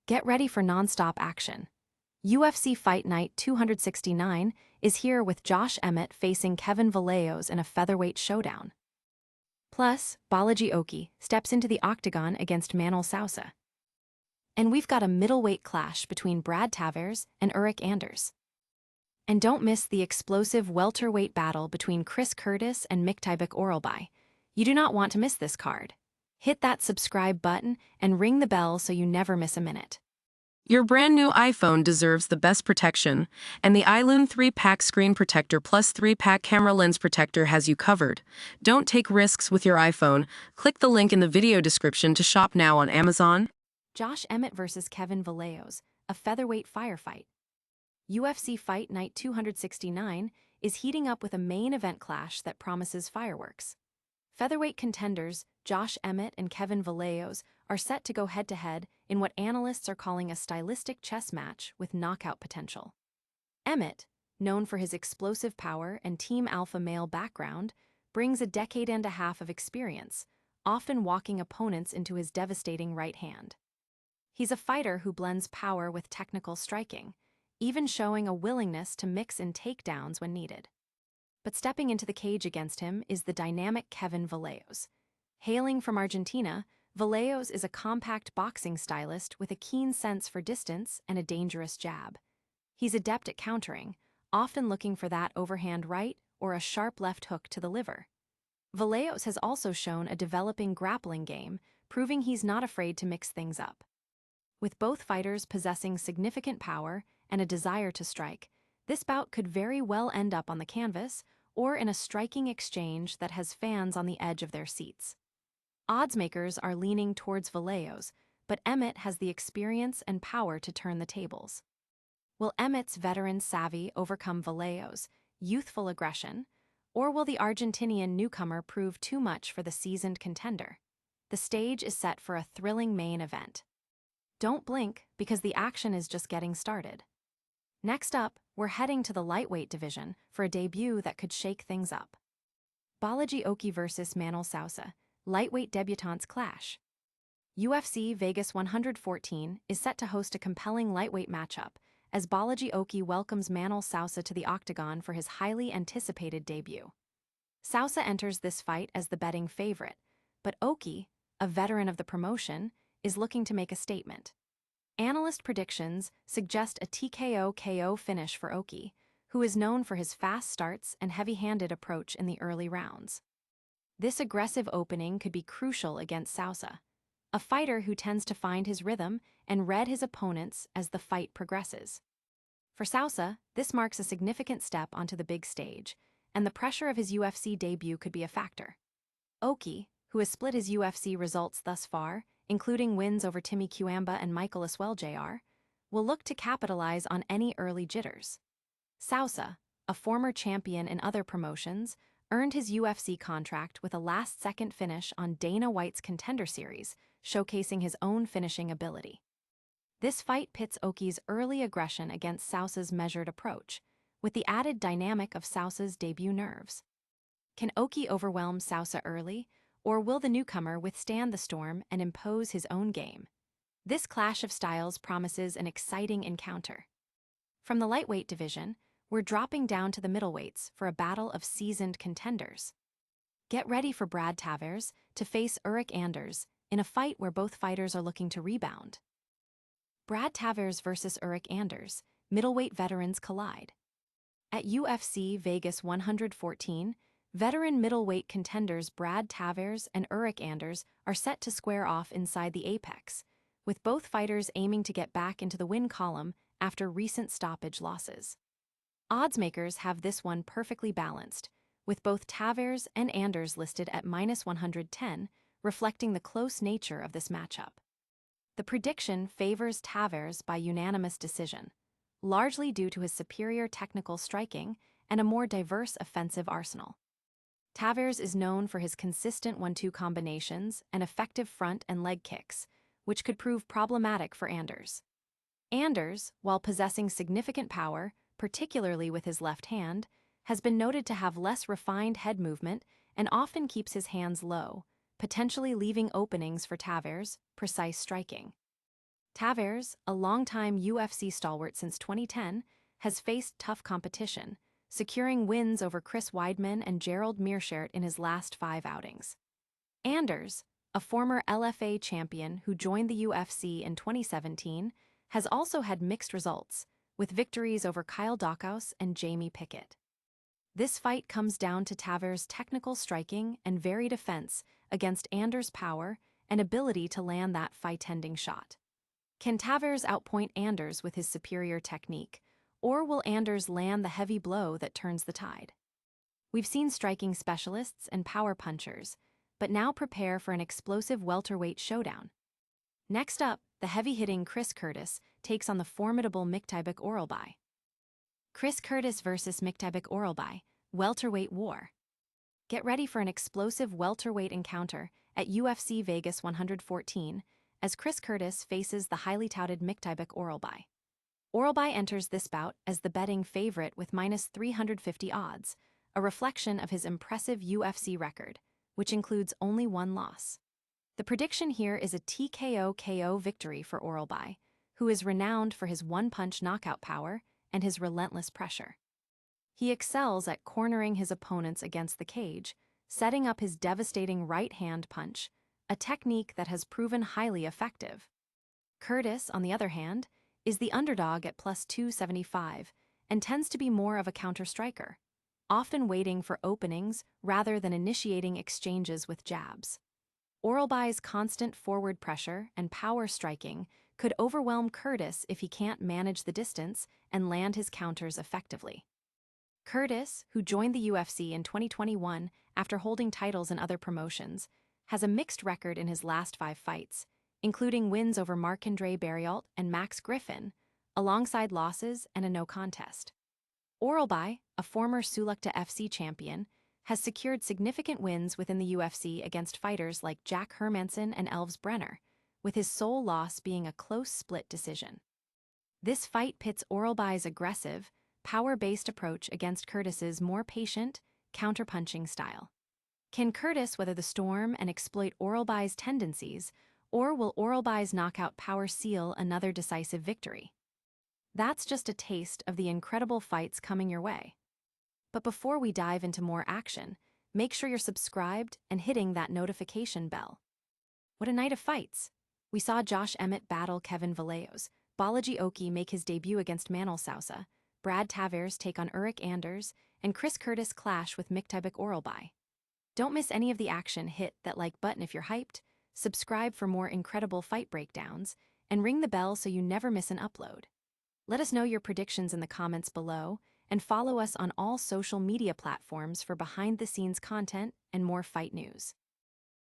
Get ready for non-stop action. UFC Fight Night 269 is here with Josh Emmett facing Kevin Vallejos in a featherweight showdown. Plus, Bolaji Oki steps into the octagon against Manoel Sousa. And we've got a middleweight clash between Brad Tavares and Eryk Anders. And don't miss the explosive welterweight battle between Chris Curtis and Myktybek Orolbai. You do not want to miss this card. Hit that subscribe button and ring the bell so you never miss a minute. Your brand new iPhone deserves the best protection, and the iLune 3-pack screen protector plus 3-pack camera lens protector has you covered. Don't take risks with your iPhone. Click the link in the video description to shop now on Amazon. Josh Emmett versus Kevin Vallejos, a featherweight firefight. UFC Fight Night 269 is heating up with a main event clash that promises fireworks. Featherweight contenders Josh Emmett and Kevin Vallejos are set to go head-to-head in what analysts are calling a stylistic chess match with knockout potential. Emmett, known for his explosive power and team alpha male background, brings a decade and a half of experience, often walking opponents into his devastating right hand. He's a fighter who blends power with technical striking, even showing a willingness to mix in takedowns when needed. But stepping into the cage against him is the dynamic Kevin Vallejos. Hailing from Argentina, Vallejos is a compact boxing stylist with a keen sense for distance and a dangerous jab. He's adept at countering, often looking for that overhand right or a sharp left hook to the liver. Vallejos has also shown a developing grappling game, proving he's not afraid to mix things up. With both fighters possessing significant power and a desire to strike, this bout could very well end up on the canvas or in a striking exchange that has fans on the edge of their seats. Oddsmakers are leaning towards Vallejos, but Emmett has the experience and power to turn the tables. Will Emmett's veteran savvy overcome Vallejos' youthful aggression, or will the Argentinian newcomer prove too much for the seasoned contender? The stage is set for a thrilling main event. Don't blink, because the action is just getting started. Next up, we're heading to the lightweight division for a debut that could shake things up. Bolaji Oki versus Manoel Sousa, lightweight debutantes clash. UFC Vegas 114 is set to host a compelling lightweight matchup as Bolaji Oki welcomes Manoel Sousa to the octagon for his highly anticipated debut. Sousa enters this fight as the betting favorite, but Oki, a veteran of the promotion, is looking to make a statement. Analyst predictions suggest a TKO KO finish for Oki, who is known for his fast starts and heavy-handed approach in the early rounds. This aggressive opening could be crucial against Sousa, a fighter who tends to find his rhythm and read his opponents as the fight progresses. For Sousa, this marks a significant step onto the big stage, and the pressure of his UFC debut could be a factor. Oki, who has split his UFC results thus far, including wins over Timmy Cuamba and Michael Aswell Jr., will look to capitalize on any early jitters. Sousa, a former champion in other promotions, earned his UFC contract with a last-second finish on Dana White's Contender Series, showcasing his own finishing ability. This fight pits Oki's early aggression against Sousa's measured approach, with the added dynamic of Sousa's debut nerves. Can Oki overwhelm Sousa early, or will the newcomer withstand the storm and impose his own game? This clash of styles promises an exciting encounter. From the lightweight division, we're dropping down to the middleweights for a battle of seasoned contenders. Get ready for Brad Tavares to face Eryk Anders in a fight where both fighters are looking to rebound. Brad Tavares versus Eryk Anders, middleweight veterans collide. At UFC Vegas 114, veteran middleweight contenders Brad Tavares and Eryk Anders are set to square off inside the apex, with both fighters aiming to get back into the win column after recent stoppage losses. Oddsmakers have this one perfectly balanced, with both Tavares and Anders listed at -110, reflecting the close nature of this matchup. The prediction favors Tavares by unanimous decision, largely due to his superior technical striking and a more diverse offensive arsenal. Tavares is known for his consistent 1-2 combinations and effective front and leg kicks, which could prove problematic for Anders. Anders, while possessing significant power, particularly with his left hand, has been noted to have less refined head movement and often keeps his hands low, potentially leaving openings for Tavares' precise striking. Tavares, a longtime UFC stalwart since 2010, has faced tough competition, securing wins over Chris Weidman and Gerald Meerschaert in his last 5 outings. Anders, a former LFA champion who joined the UFC in 2017, has also had mixed results, with victories over Kyle Daukaus and Jamie Pickett. This fight comes down to Tavares' technical striking and varied defense against Anders' power and ability to land that fight-ending shot. Can Tavares outpoint Anders with his superior technique, or will Anders land the heavy blow that turns the tide? We've seen striking specialists and power punchers, but now prepare for an explosive welterweight showdown. Next up, the heavy-hitting Chris Curtis takes on the formidable Myktybek Orolbai. Chris Curtis vs. Myktybek Orolbai, welterweight war. Get ready for an explosive welterweight encounter at UFC Vegas 114 as Chris Curtis faces the highly touted Myktybek Orolbai. Orolbai enters this bout as the betting favorite with -350 odds, a reflection of his impressive UFC record, which includes only 1 loss. The prediction here is a TKO KO victory for Orolbai, who is renowned for his one-punch knockout power and his relentless pressure. He excels at cornering his opponents against the cage, setting up his devastating right-hand punch, a technique that has proven highly effective. Curtis, on the other hand, is the underdog at +275 and tends to be more of a counter-striker, often waiting for openings rather than initiating exchanges with jabs. Orolbai's constant forward pressure and power striking could overwhelm Curtis if he can't manage the distance and land his counters effectively. Curtis, who joined the UFC in 2021 after holding titles in other promotions, has a mixed record in his last 5 fights, including wins over Marc-André Barriault and Max Griffin, alongside losses and a no contest. Orolbai, a former Sulukta FC champion, has secured significant wins within the UFC against fighters like Jack Hermansson and Elves Brenner, with his sole loss being a close split decision. This fight pits Orolbai's aggressive, power-based approach against Curtis's more patient, counterpunching style. Can Curtis weather the storm and exploit Orolbai's tendencies, or will Orolbai's knockout power seal another decisive victory? That's just a taste of the incredible fights coming your way. But before we dive into more action, make sure you're subscribed and hitting that notification bell. What a night of fights! We saw Josh Emmett battle Kevin Vallejos, Bolaji Oki make his debut against Manoel Sousa, Brad Tavares take on Eryk Anders, and Chris Curtis clash with Myktybek Orolbai. Don't miss any of the action. Hit that like button if you're hyped, subscribe for more incredible fight breakdowns, and ring the bell so you never miss an upload. Let us know your predictions in the comments below, and follow us on all social media platforms for behind-the-scenes content and more fight news.